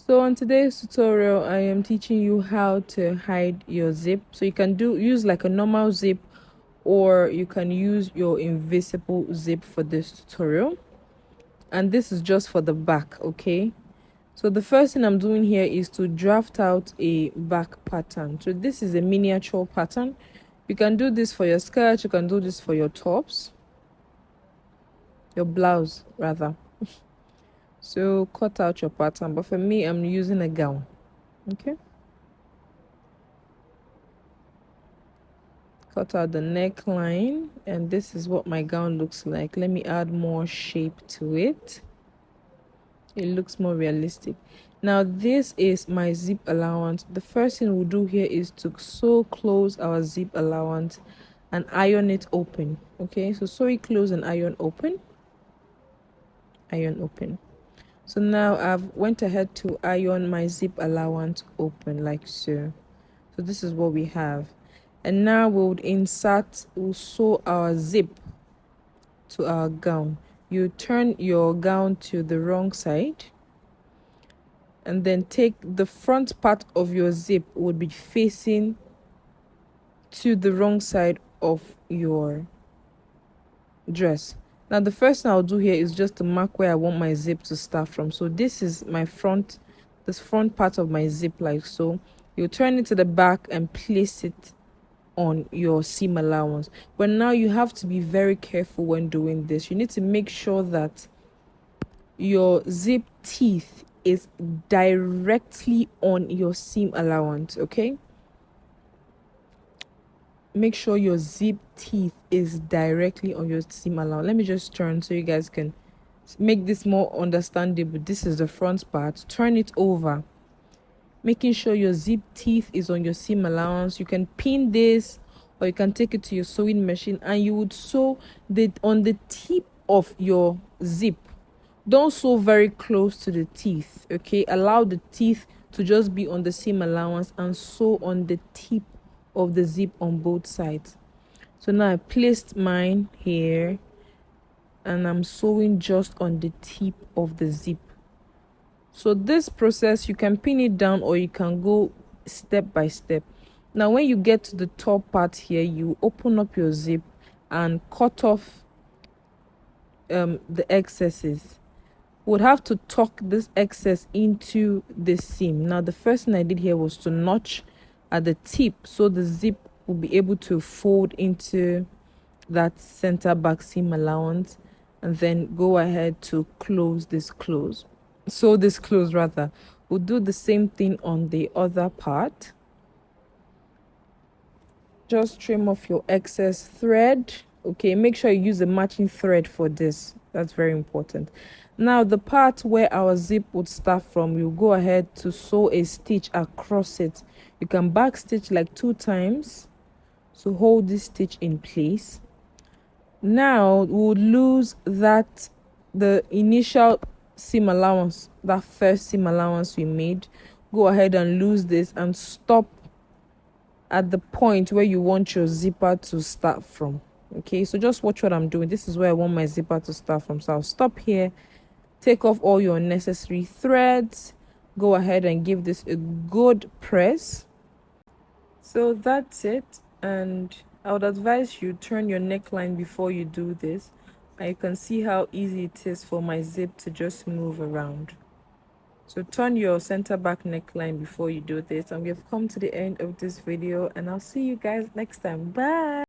So on today's tutorial, I am teaching you how to hide your zip. So you can use like a normal zip, or you can use your invisible zip for this tutorial. And this is just for the back, okay? So the first thing I'm doing here is to draft out a back pattern. So this is a miniature pattern. You can do this for your skirt, you can do this for your tops, your blouse rather. So cut out your pattern, but for me, I'm using a gown. Okay, cut out the neckline, and this is what my gown looks like. Let me add more shape to it. It looks more realistic. Now this is my zip allowance. The first thing we'll do here is to sew close our zip allowance and iron it open. Okay, so sew it close and iron open. Iron open. So now I've went ahead to iron my zip allowance open like so. So this is what we have. And now we'll sew our zip to our gown. You turn your gown to the wrong side, and then take the front part of your zip would be facing to the wrong side of your dress. Now the first thing I'll do here is just to mark where I want my zip to start from. So this is my front, this front part of my zip like so. You turn it to the back and place it on your seam allowance. But now you have to be very careful when doing this. You need to make sure that your zip teeth is directly on your seam allowance, okay? Make sure your zip teeth is directly on your seam allowance. Let me just turn so you guys can make this more understandable. This is the front part. Turn it over, making sure your zip teeth is on your seam allowance. You can pin this, or you can take it to your sewing machine, and you would sew on the tip of your zip. Don't sew very close to the teeth, okay? Allow the teeth to just be on the seam allowance and sew on the tip of the zip on both sides. So now I placed mine here, and I'm sewing just on the tip of the zip. So this process, you can pin it down or you can go step by step. Now when you get to the top part here, you open up your zip and cut off the excesses. Would have to tuck this excess into the seam. Now the first thing I did here was to notch at the tip so the zip will be able to fold into that center back seam allowance, and then go ahead to close this close. Sew this close rather. We'll do the same thing on the other part. Just trim off your excess thread. Okay, make sure you use a matching thread for this. That's very important. Now the part where our zip would start from, we'll go ahead to sew a stitch across it. You can back stitch like 2 times to hold this stitch in place. Now we'll lose the initial seam allowance, that first seam allowance we made. Go ahead and lose this and stop at the point where you want your zipper to start from. Okay, so just watch what I'm doing. This is where I want my zipper to start from. So I'll stop here, take off all your unnecessary threads, go ahead and give this a good press. So that's it, and I would advise you turn your neckline before you do this. And you can see how easy it is for my zip to just move around. So turn your center back neckline before you do this, and we have come to the end of this video, and I'll see you guys next time. Bye.